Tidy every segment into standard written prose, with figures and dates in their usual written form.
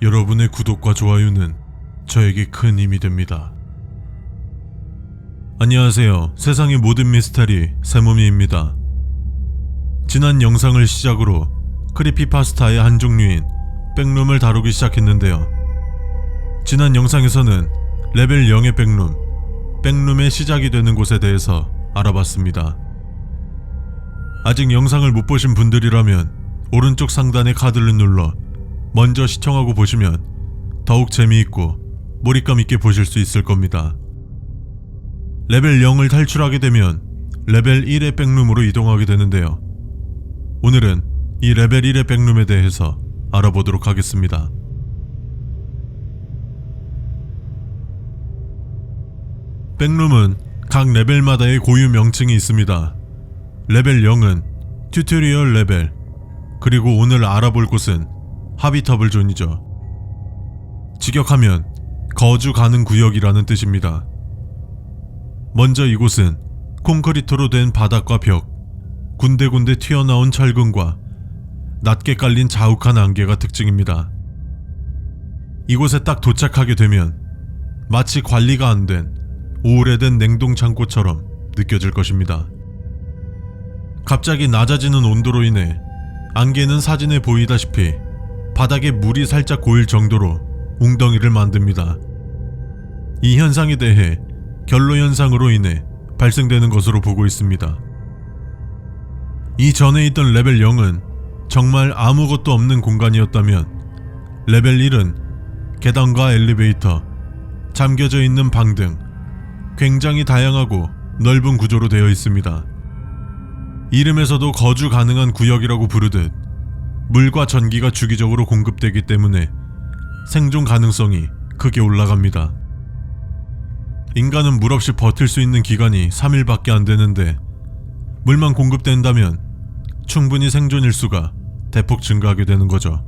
여러분의 구독과 좋아요는 저에게 큰 힘이 됩니다. 안녕하세요. 세상의 모든 미스터리 세모미입니다. 지난 영상을 시작으로 크리피파스타의 한 종류인 백룸을 다루기 시작했는데요. 지난 영상에서는 레벨 0의 백룸의 시작이 되는 곳에 대해서 알아봤습니다. 아직 영상을 못 보신 분들이라면 오른쪽 상단의 카드를 눌러 먼저 시청하고 보시면 더욱 재미있고 몰입감 있게 보실 수 있을 겁니다. 레벨 0을 탈출하게 되면 레벨 1의 백룸으로 이동하게 되는데요. 오늘은 이 레벨 1의 백룸에 대해서 알아보도록 하겠습니다. 백룸은 각 레벨마다의 고유 명칭이 있습니다. 레벨 0은 튜토리얼 레벨, 그리고 오늘 알아볼 곳은 하비터블 존이죠. 직역하면 거주 가능 구역이라는 뜻입니다. 먼저 이곳은 콘크리트로 된 바닥과 벽, 군데군데 튀어나온 철근과 낮게 깔린 자욱한 안개가 특징입니다. 이곳에 딱 도착하게 되면 마치 관리가 안 된 오래된 냉동창고처럼 느껴질 것입니다. 갑자기 낮아지는 온도로 인해 안개는 사진에 보이다시피 바닥에 물이 살짝 고일 정도로 웅덩이를 만듭니다. 이 현상에 대해 결로 현상으로 인해 발생되는 것으로 보고 있습니다. 이전에 있던 레벨 0은 정말 아무것도 없는 공간이었다면 레벨 1은 계단과 엘리베이터, 잠겨져 있는 방 등 굉장히 다양하고 넓은 구조로 되어 있습니다. 이름에서도 거주 가능한 구역이라고 부르듯 물과 전기가 주기적으로 공급되기 때문에 생존 가능성이 크게 올라갑니다. 인간은 물 없이 버틸 수 있는 기간이 3일밖에 안 되는데 물만 공급된다면 충분히 생존 일수가 대폭 증가하게 되는 거죠.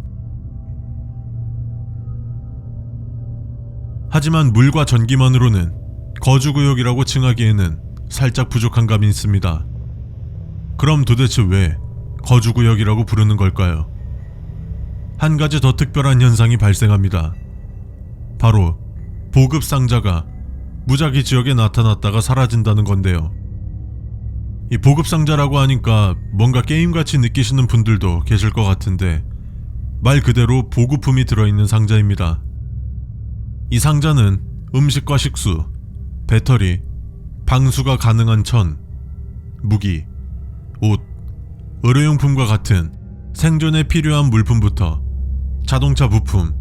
하지만 물과 전기만으로는 거주구역이라고 칭하기에는 살짝 부족한 감이 있습니다. 그럼 도대체 왜 거주구역이라고 부르는 걸까요? 한 가지 더 특별한 현상이 발생합니다. 바로 보급상자가 무작위 지역에 나타났다가 사라진다는 건데요. 이 보급상자라고 하니까 뭔가 게임같이 느끼시는 분들도 계실 것 같은데 말 그대로 보급품이 들어있는 상자입니다. 이 상자는 음식과 식수, 배터리, 방수가 가능한 천, 무기, 옷, 의료용품과 같은 생존에 필요한 물품부터 자동차 부품,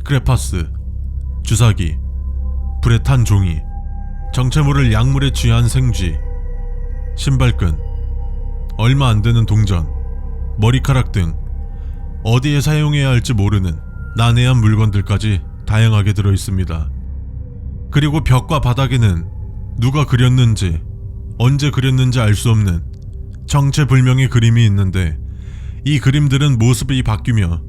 크레파스, 주사기, 불에 탄 종이, 정체 모를 약물에 취한 생쥐, 신발끈, 얼마 안 되는 동전, 머리카락 등 어디에 사용해야 할지 모르는 난해한 물건들까지 다양하게 들어있습니다. 그리고 벽과 바닥에는 누가 그렸는지, 언제 그렸는지 알 수 없는 정체불명의 그림이 있는데 이 그림들은 모습이 바뀌며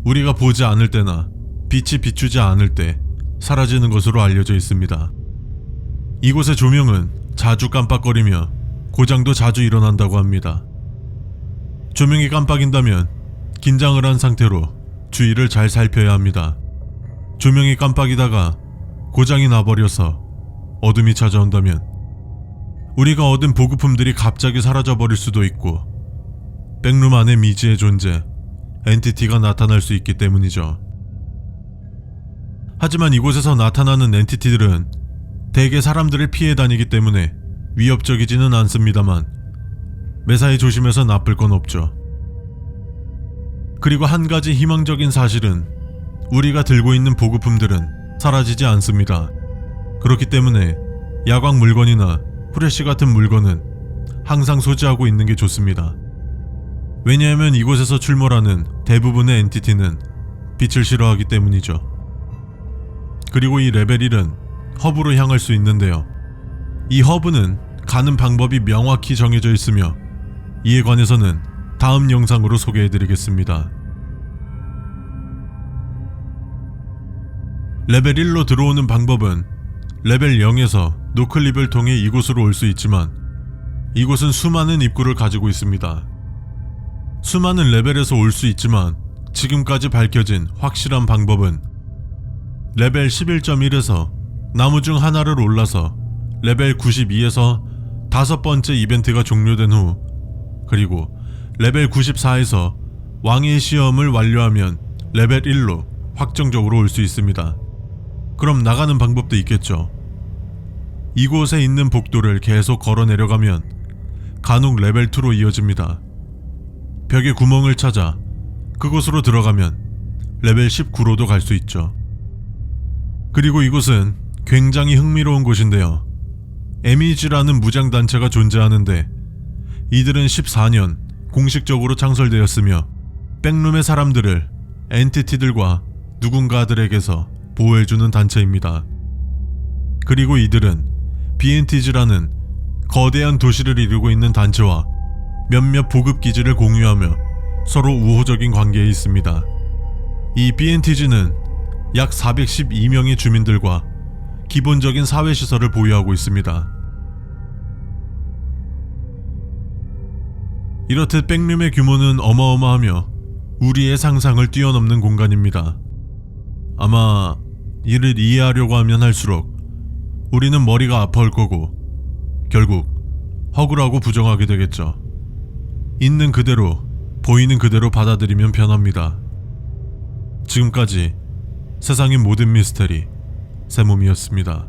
우리가 보지 않을 때나 빛이 비추지 않을 때 사라지는 것으로 알려져 있습니다. 이곳의 조명은 자주 깜빡거리며 고장도 자주 일어난다고 합니다. 조명이 깜빡인다면 긴장을 한 상태로 주위를 잘 살펴야 합니다. 조명이 깜빡이다가 고장이 나버려서 어둠이 찾아온다면 우리가 얻은 보급품들이 갑자기 사라져버릴 수도 있고 백룸 안에 미지의 존재, 엔티티가 나타날 수 있기 때문이죠. 하지만 이곳에서 나타나는 엔티티들은 대개 사람들을 피해 다니기 때문에 위협적이지는 않습니다만 매사에 조심해서 나쁠 건 없죠. 그리고 한 가지 희망적인 사실은 우리가 들고 있는 보급품들은 사라지지 않습니다. 그렇기 때문에 야광 물건이나 후레쉬 같은 물건은 항상 소지하고 있는 게 좋습니다. 왜냐하면 이곳에서 출몰하는 대부분의 엔티티는 빛을 싫어하기 때문이죠. 그리고 이 레벨 1은 허브로 향할 수 있는데요. 이 허브는 가는 방법이 명확히 정해져 있으며 이에 관해서는 다음 영상으로 소개해드리겠습니다. 레벨 1로 들어오는 방법은 레벨 0에서 노클립을 통해 이곳으로 올 수 있지만 이곳은 수많은 입구를 가지고 있습니다. 수많은 레벨에서 올 수 있지만 지금까지 밝혀진 확실한 방법은 레벨 11.1에서 나무 중 하나를 올라서 레벨 92에서 5번째 이벤트가 종료된 후, 그리고 레벨 94에서 왕의 시험을 완료하면 레벨 1로 확정적으로 올 수 있습니다. 그럼 나가는 방법도 있겠죠. 이곳에 있는 복도를 계속 걸어 내려가면 간혹 레벨 2로 이어집니다. 벽에 구멍을 찾아 그곳으로 들어가면 레벨 19로도 갈 수 있죠. 그리고 이곳은 굉장히 흥미로운 곳인데요. MEG라는 무장단체가 존재하는데 이들은 14년 공식적으로 창설되었으며 백룸의 사람들을 엔티티들과 누군가들에게서 보호해주는 단체입니다. 그리고 이들은 BNTG라는 거대한 도시를 이루고 있는 단체와 몇몇 보급기지를 공유하며 서로 우호적인 관계에 있습니다. 이 BNTG는 약 412명의 주민들과 기본적인 사회시설을 보유하고 있습니다. 이렇듯 백룸의 규모는 어마어마하며 우리의 상상을 뛰어넘는 공간입니다. 아마 이를 이해하려고 하면 할수록 우리는 머리가 아파올 거고 결국 허구라고 부정하게 되겠죠. 있는 그대로, 보이는 그대로 받아들이면 편합니다. 지금까지 세상의 모든 미스테리 세몸이었습니다.